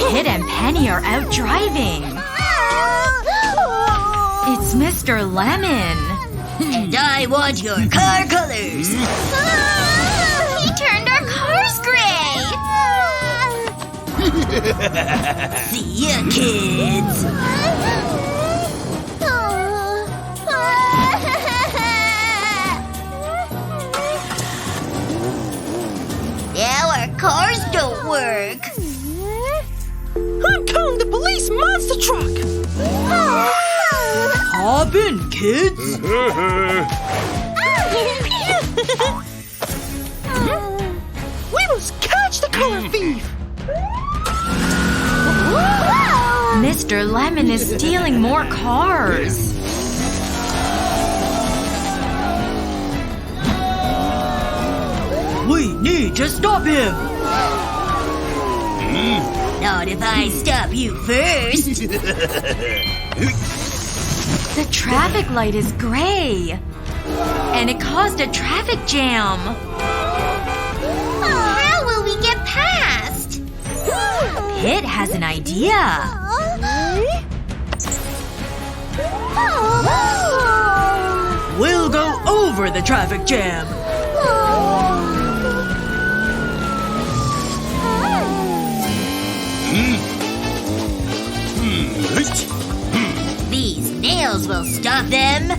Pit and Penny are out driving. It's Mr. Lemon. And I want your car colors. He turned our cars gray. See ya, kids. Now our cars don't work. I'm calling the police monster truck! Hop in, kids. We must catch the color thief! Mr. Lemon is stealing more cars. We need to stop him. Not if I stop you first. The traffic light is gray. And it caused a traffic jam. How will we get past? Pit has an idea. We'll go over the traffic jam. These nails will stop them.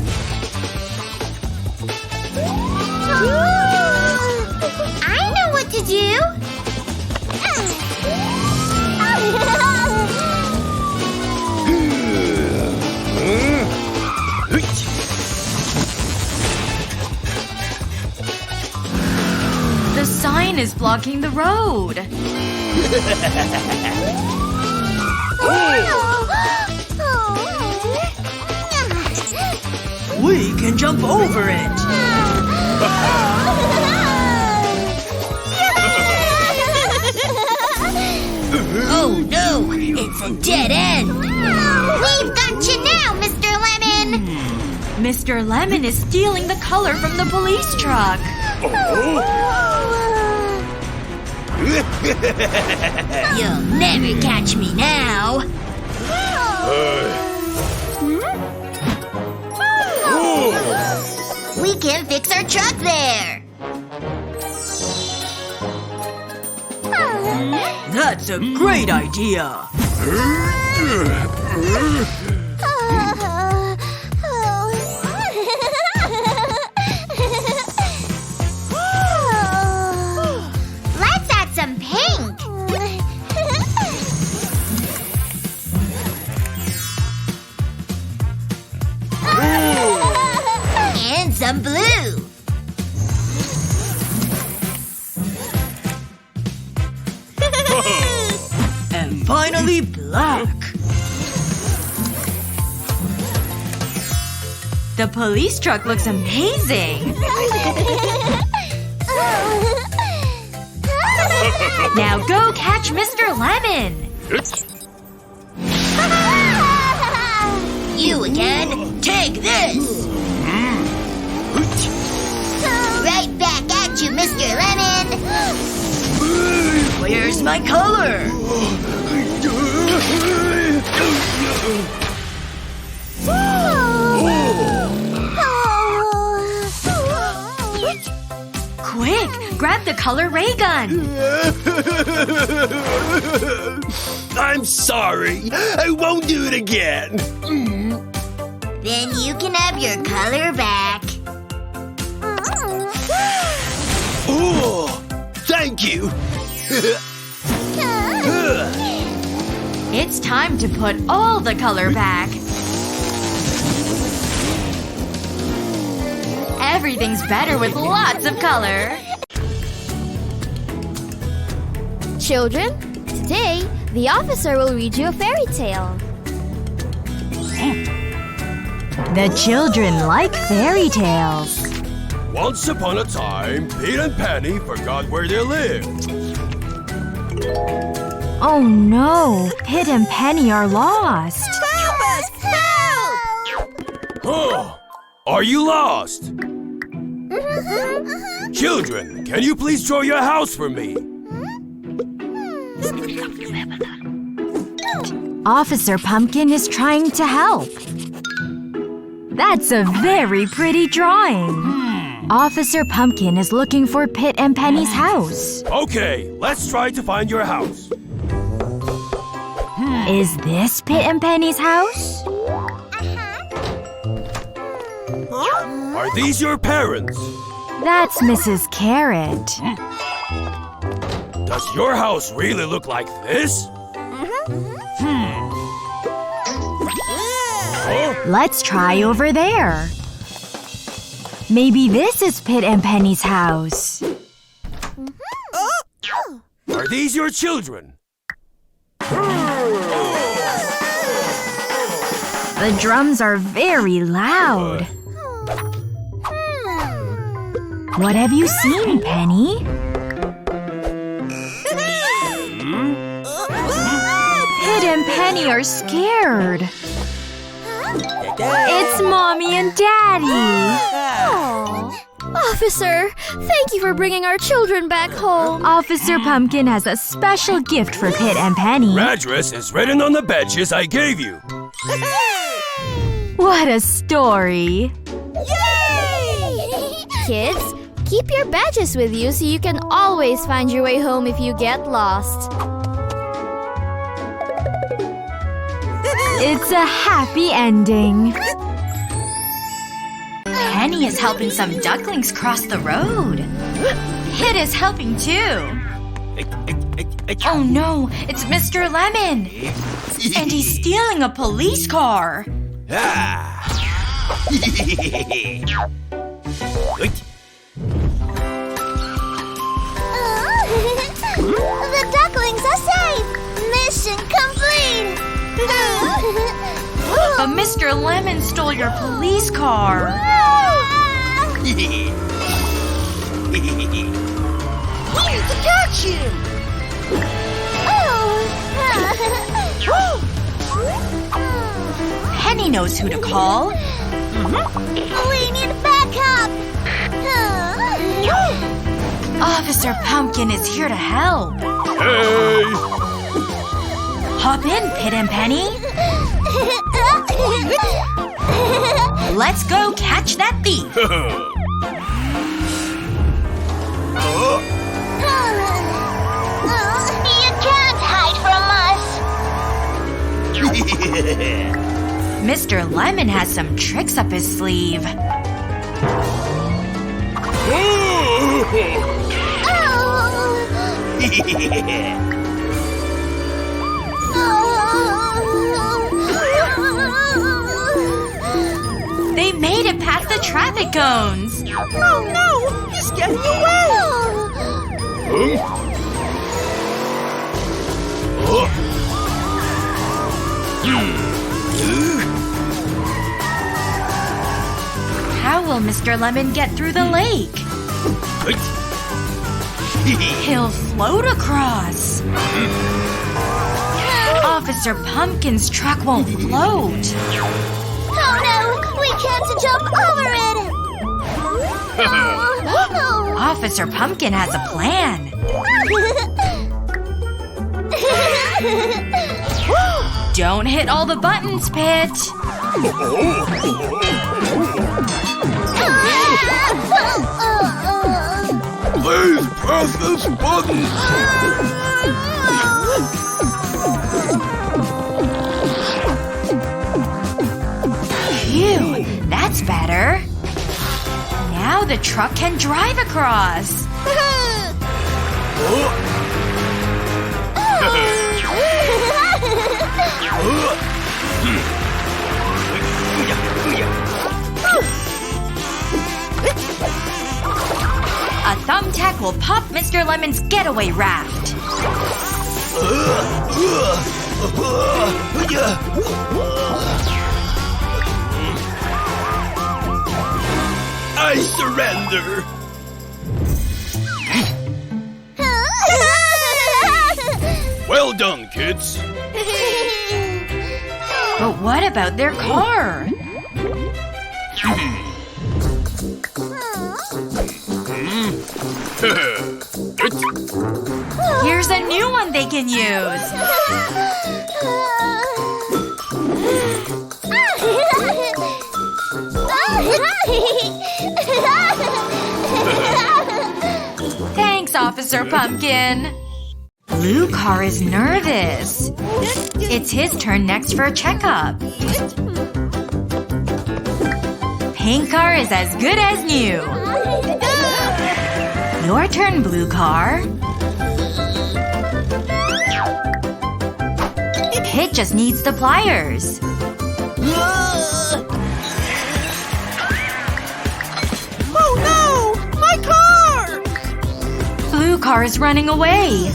I know what to do. The sign is blocking the road. We can jump over it. Oh no! It's a dead end! We've got you now, Mr. Lemon! Mr. Lemon is stealing the color from the police truck. You'll never catch me now. We can fix our truck there. That's a great idea. Let's add some pink. And some blue. And finally black. The police truck looks amazing. Now go catch Mr. Lemon. You again? Take this! Right back at you, Mr. Lemon. Where's my color? Quick, grab the color ray gun. I'm sorry. I won't do it again. Then you can have your color back. Oh, thank you. It's time to put all the color back. Everything's better with lots of color. Children, today, the officer will read you a fairy tale. The children like fairy tales. Once upon a time, Pete and Penny forgot where they lived. Oh no, Pit and Penny are lost. Help us! Help! Oh, are you lost? Children, can you please draw your house for me? Officer Pumpkin is trying to help. That's a very pretty drawing. Officer Pumpkin is looking for Pit and Penny's house. Okay, let's try to find your house. Is this Pit and Penny's house? Are these your parents? That's Mrs. Carrot. Does your house really look like this? Let's try over there. Maybe this is Pit and Penny's house. Are these your children? The drums are very loud. What have you seen, Penny? Pit and Penny are scared. It's Mommy and Daddy. Officer, thank you for bringing our children back home. Officer Pumpkin has a special gift for Pit and Penny. Address is written on the badges I gave you. What a story. Kids, keep your badges with you so you can always find your way home if you get lost. It's a happy ending. Penny is helping some ducklings cross the road. Pit is helping too. Oh no, it's Mr. Lemon. And he's stealing a police car. The ducklings are safe! Mission complete! But Mr. Lemon stole your police car. We need to catch him! Penny knows who to call. We need backup! Officer Pumpkin is here to help. Hey! Hop in, Pit and Penny. Let's go catch that thief. You can't hide from us! Mr. Lemon has some tricks up his sleeve. They made it past the traffic cones. Oh no! He's getting away! How will Mr. Lemon get through the lake? He'll float across. Officer Pumpkin's truck won't float. Oh no! We can't jump over it! Officer Pumpkin has a plan. Don't hit all the buttons, Pit. Please press this button. Phew, that's better. Now the truck can drive across. A thumbtack will pop Mr. Lemon's getaway raft. I surrender. Well done, kids. But what about their car? Here's a new one they can use. Officer Pumpkin. Blue car is nervous. It's his turn next for a checkup. Pink car is as good as new. Your turn, blue car. Pit just needs the pliers. Oh no! My car! Blue car is running away.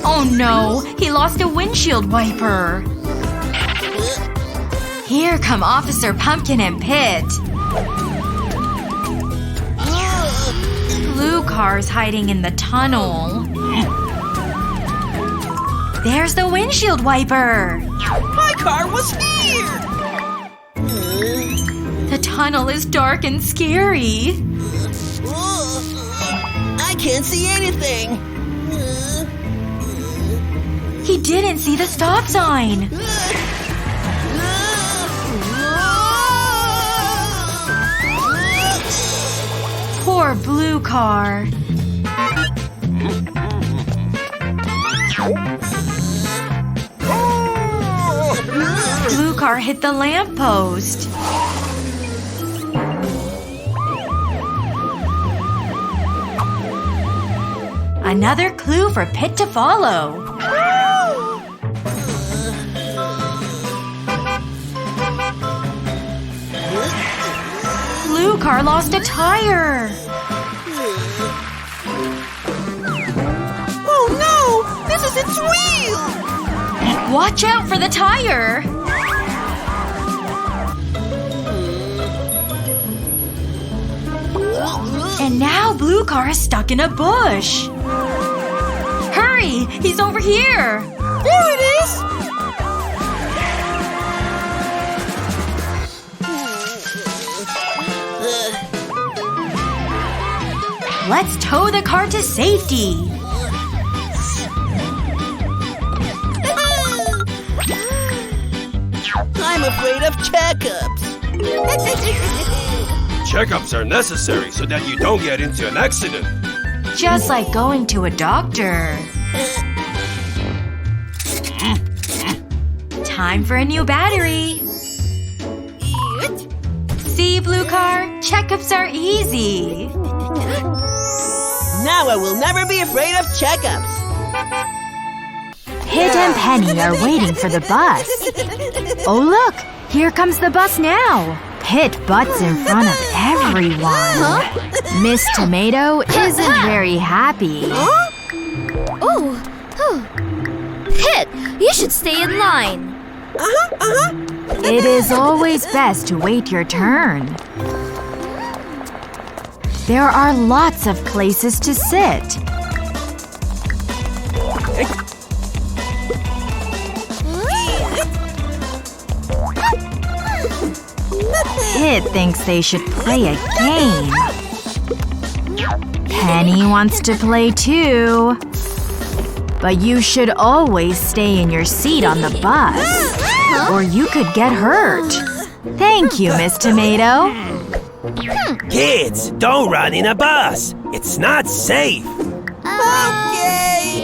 Oh no! He lost a windshield wiper. Here come Officer Pumpkin and Pit. Blue car's hiding in the tunnel. There's the windshield wiper. My car was here! The tunnel is dark and scary. I can't see anything. He didn't see the stop sign. Poor blue car. Blue car hit the lamppost. Another clue for Pit to follow. Blue car lost a tire. Oh no! This is its wheel! Watch out for the tire. And now blue car is stuck in a bush. Hurry! He's over here! There it is! Let's tow the car to safety. I'm afraid of checkups. Checkups are necessary so that you don't get into an accident. Just like going to a doctor. Time for a new battery. See, blue car? Checkups are easy. Now I will never be afraid of checkups. Pit and Penny are waiting for the bus. Oh look! Here comes the bus now. Pit butts in front of everyone. Miss Tomato isn't very happy. Oh. Pit, you should stay in line. It is always best to wait your turn. There are lots of places to sit. Pit thinks they should play a game. Penny wants to play too. But you should always stay in your seat on the bus. Or you could get hurt. Thank you, Miss Tomato. Kids, don't run in a bus. It's not safe. Okay!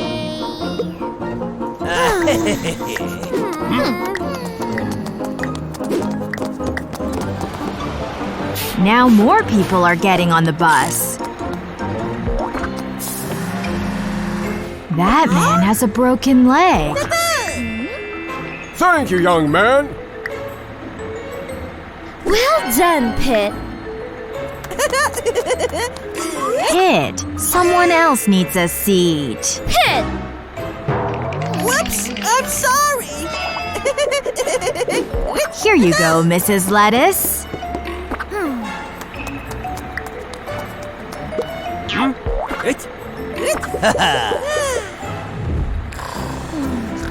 Now more people are getting on the bus. That man has a broken leg. Thank you, young man. Well done, Pit. Pit, someone else needs a seat. Pit! Whoops! I'm sorry! Here you go, Mrs. Lettuce.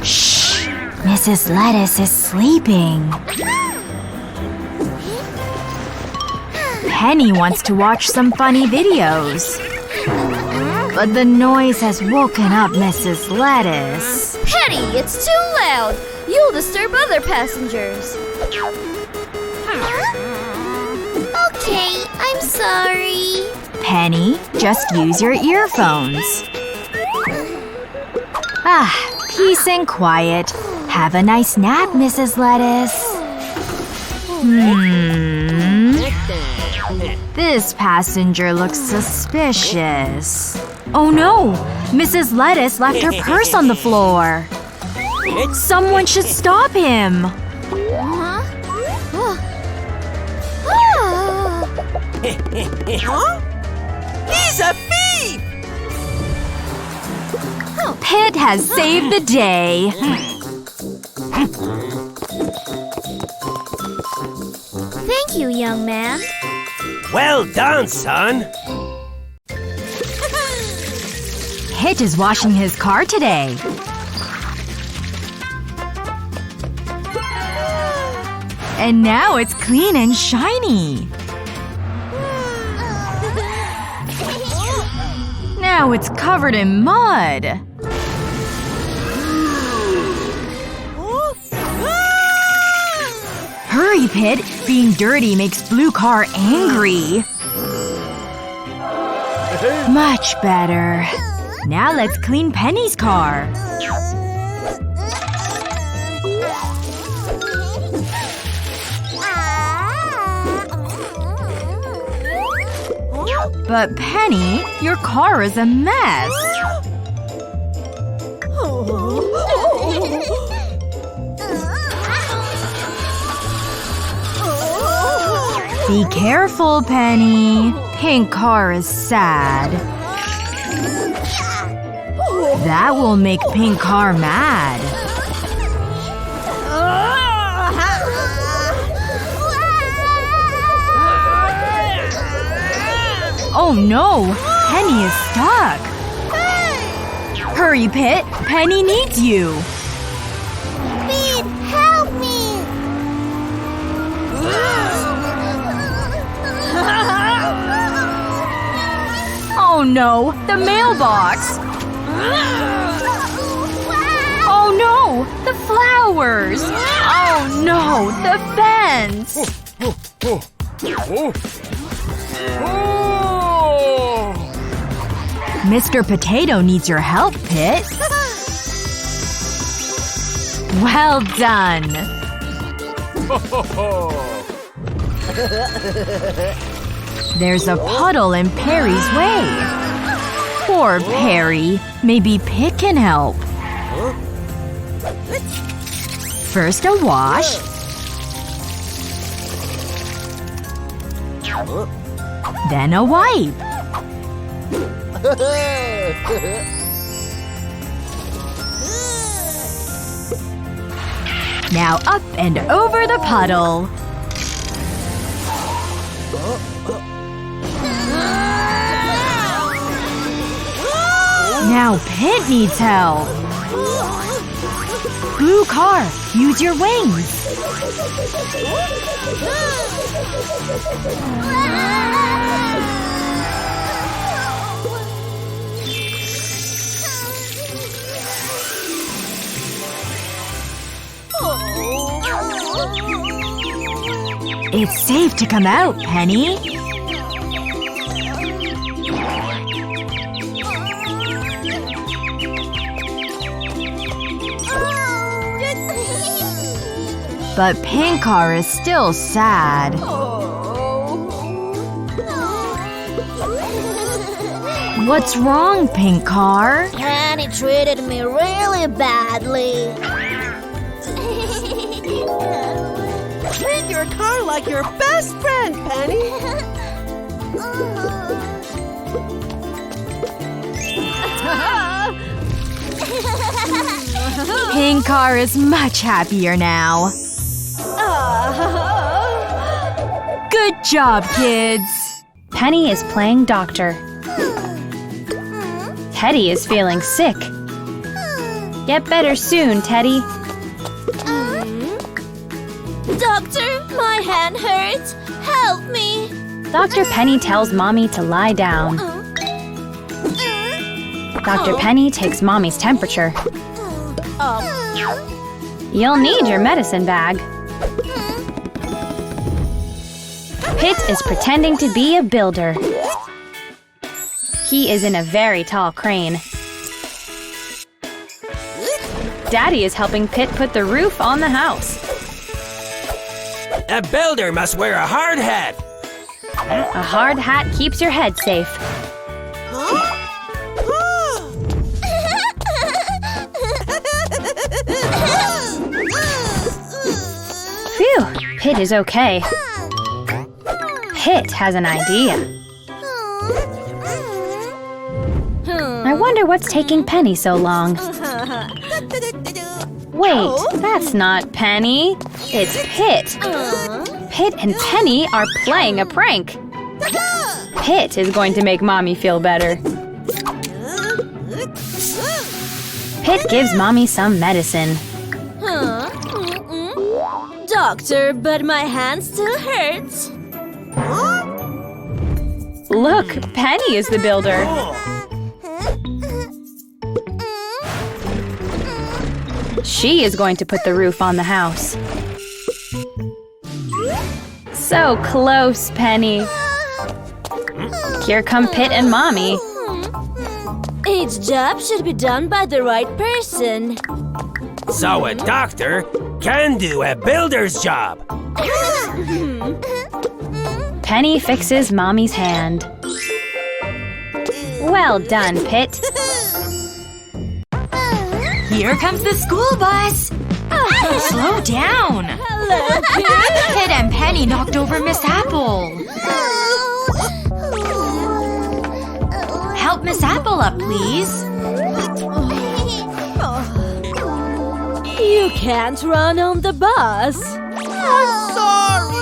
Shh! Mrs. Lettuce is sleeping. Penny wants to watch some funny videos. But the noise has woken up Mrs. Lettuce. Penny, it's too loud. You'll disturb other passengers. okay. I'm sorry. Penny, just use your earphones. Ah, peace and quiet. Have a nice nap, Mrs. Lettuce. This passenger looks suspicious. Oh no! Mrs. Lettuce left her purse on the floor. Someone should stop him. Huh? He's a thief! Pit has saved the day. Thank you, young man. Well done, son. Pit is washing his car today. And now it's clean and shiny. Now it's covered in mud. Hurry, Pit! Being dirty makes Blue Car angry. Much better. Now let's clean Penny's car. But Penny, your car is a mess. Be careful, Penny. Pink car is sad. That will make Pink car mad. Oh no! Penny is stuck! Hurry, Pit! Penny needs you! Pete, help me! Oh no! The mailbox! Oh no! The flowers! Oh no! The fence! Mr. Potato needs your help, Pit. Well done. There's a puddle in Perry's way. Poor Perry. Maybe Pit can help. First a wash. Then a wipe. Now up and over the puddle. Now Pit needs help. Blue Car, use your wings. It's safe to come out, Penny. But Pink Car is still sad. What's wrong, Pink Car? Penny treated me really badly. Treat your car like your best friend, Penny. Pink Car is much happier now. Good job, kids! Penny is playing doctor. Teddy is feeling sick. Get better soon, Teddy. Doctor, my hand hurts. Help me. Dr. Penny tells Mommy to lie down. Dr. Penny takes Mommy's temperature. You'll need your medicine bag. Pit is pretending to be a builder. He is in a very tall crane. Daddy is helping Pit put the roof on the house. A builder must wear a hard hat. A hard hat keeps your head safe. Phew, Pit is okay. Pit has an idea. I wonder what's taking Penny so long. Wait, that's not Penny. It's Pit. Pit and Penny are playing a prank. Pit is going to make Mommy feel better. Pit gives Mommy some medicine. Doctor, but my hand still hurts. Look, Penny is the builder. She is going to put the roof on the house. So close, Penny. Here come Pit and Mommy. Each job should be done by the right person. So a doctor can do a builder's job. Penny fixes Mommy's hand. Well done, Pit. Here comes the school bus. Slow down. Hello, Pit and Penny knocked over Miss Apple. Help Miss Apple up, please. You can't run on the bus. I'm sorry.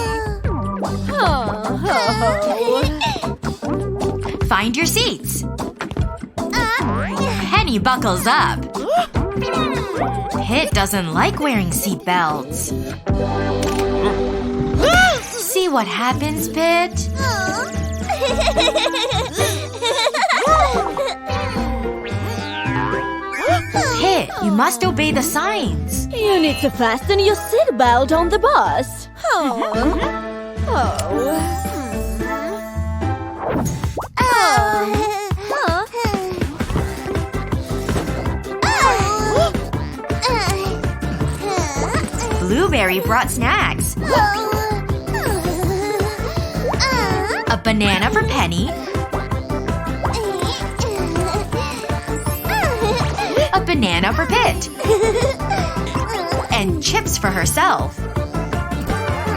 Find your seats. Penny buckles up. Pit doesn't like wearing seat belts. See what happens, Pit? Pit, you must obey the signs. You need to fasten your seatbelt on the bus. Blueberry brought snacks. A banana for Penny. A banana for Pit. And chips for herself.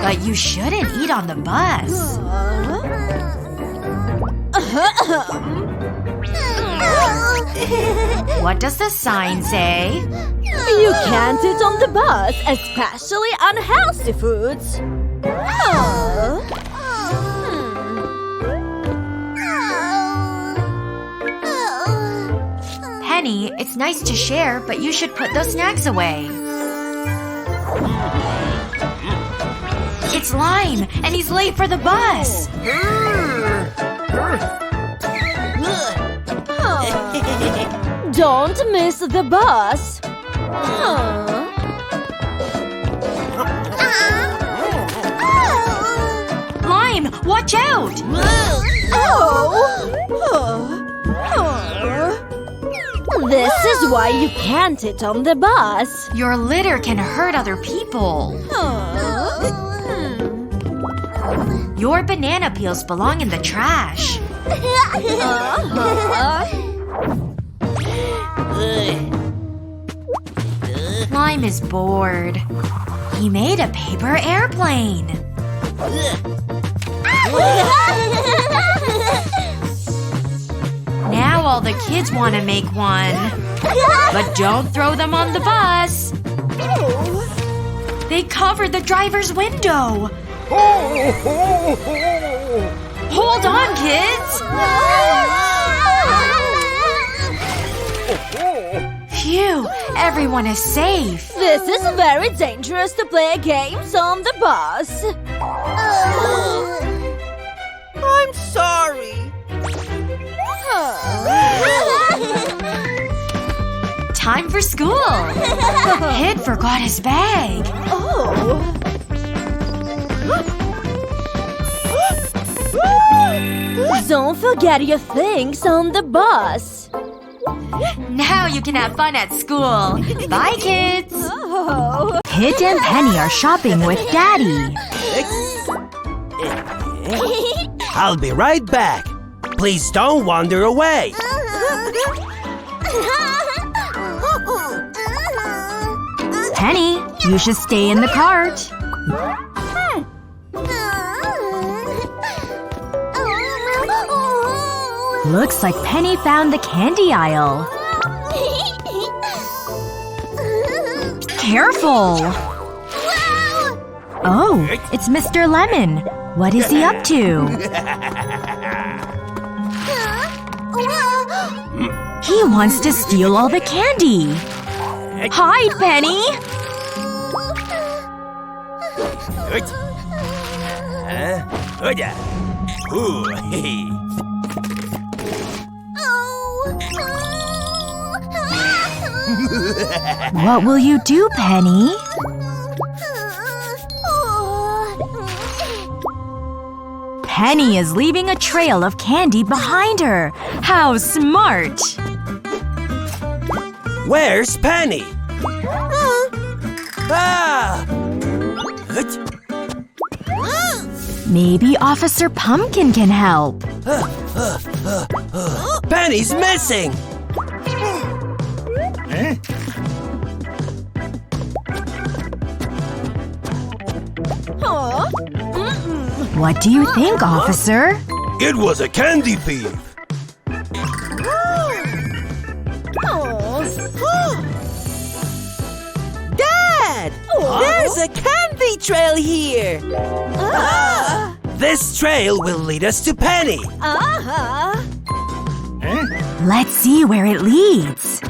But you shouldn't eat on the bus. What does the sign say? You can't eat on the bus, especially unhealthy foods. Penny, it's nice to share, but you should put those snacks away. It's Lime, and he's late for the bus. Don't miss the bus. Lime, watch out! This is why you can't eat on the bus. Your litter can hurt other people. Your banana peels belong in the trash. Lime is bored. He made a paper airplane. Now all the kids want to make one. But don't throw them on the bus. They covered the driver's window. Hold on, kids! Phew, everyone is safe. This is very dangerous to play games on the bus. I'm sorry. Time for school. Pit forgot his bag. Don't forget your things on the bus. Now you can have fun at school. Bye, kids. Oh. Pit and Penny are shopping with Daddy. I'll be right back. Please don't wander away. Penny, you should stay in the cart. Looks like Penny found the candy aisle. Careful! Oh, it's Mr. Lemon. What is he up to? He wants to steal all the candy. Hide, Penny! Ooh, hey. What will you do, Penny? Penny is leaving a trail of candy behind her. How smart! Where's Penny? Ah! Maybe Officer Pumpkin can help. Penny's missing! What do you think, Officer? It was a candy thief. Dad! There's a candy trail here! This trail will lead us to Penny. Let's see where it leads.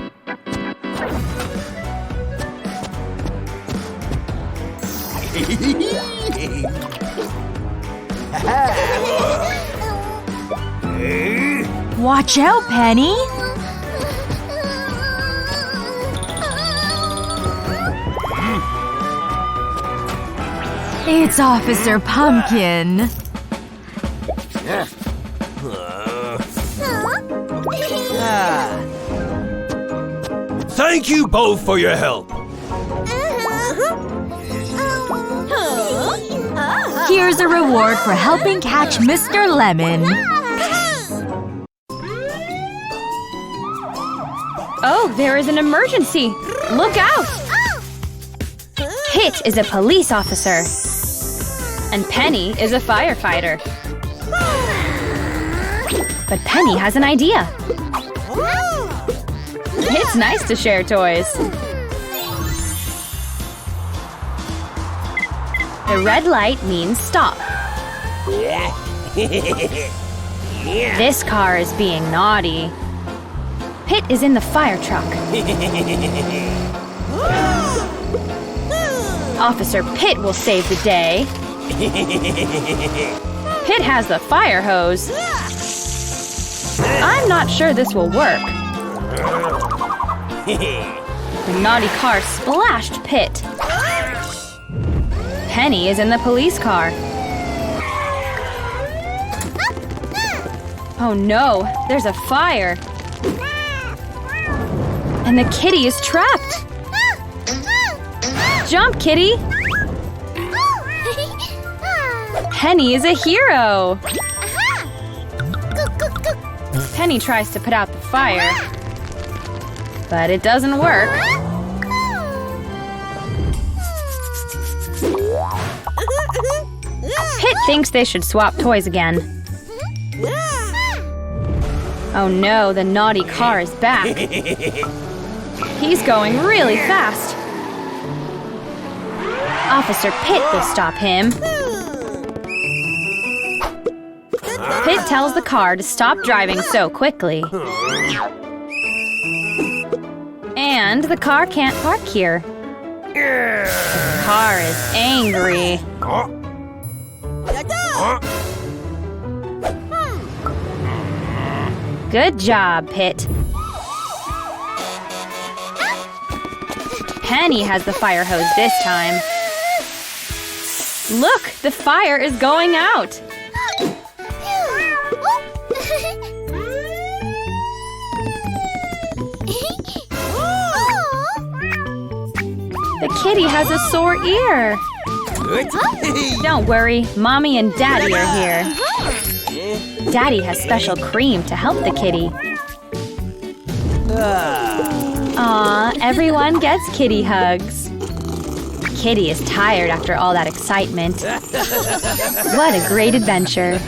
Watch out, Penny! It's Officer Pumpkin. Thank you both for your help. Here's a reward for helping catch Mr. Lemon. Oh, there is an emergency! Look out! Pit is a police officer. And Penny is a firefighter. But Penny has an idea. It's nice to share toys. The red light means stop. This car is being naughty. Pit is in the fire truck. Officer Pit will save the day. Pit has the fire hose. I'm not sure this will work. The naughty car splashed Pit. Penny is in the police car. Oh no, there's a fire. And the kitty is trapped. Jump, kitty! Penny is a hero. Penny tries to put out the fire, but it doesn't work. Pit thinks they should swap toys again. Oh no, the naughty car is back. He's going really fast. Officer Pit will stop him. Pit tells the car to stop driving so quickly. And the car can't park here. The car is angry. Good job, Pit. Penny has the fire hose this time. Look, the fire is going out. The kitty has a sore ear. Don't worry, Mommy and Daddy are here. Daddy has special cream to help the kitty. Aw, everyone gets kitty hugs. Kitty is tired after all that excitement. What a great adventure.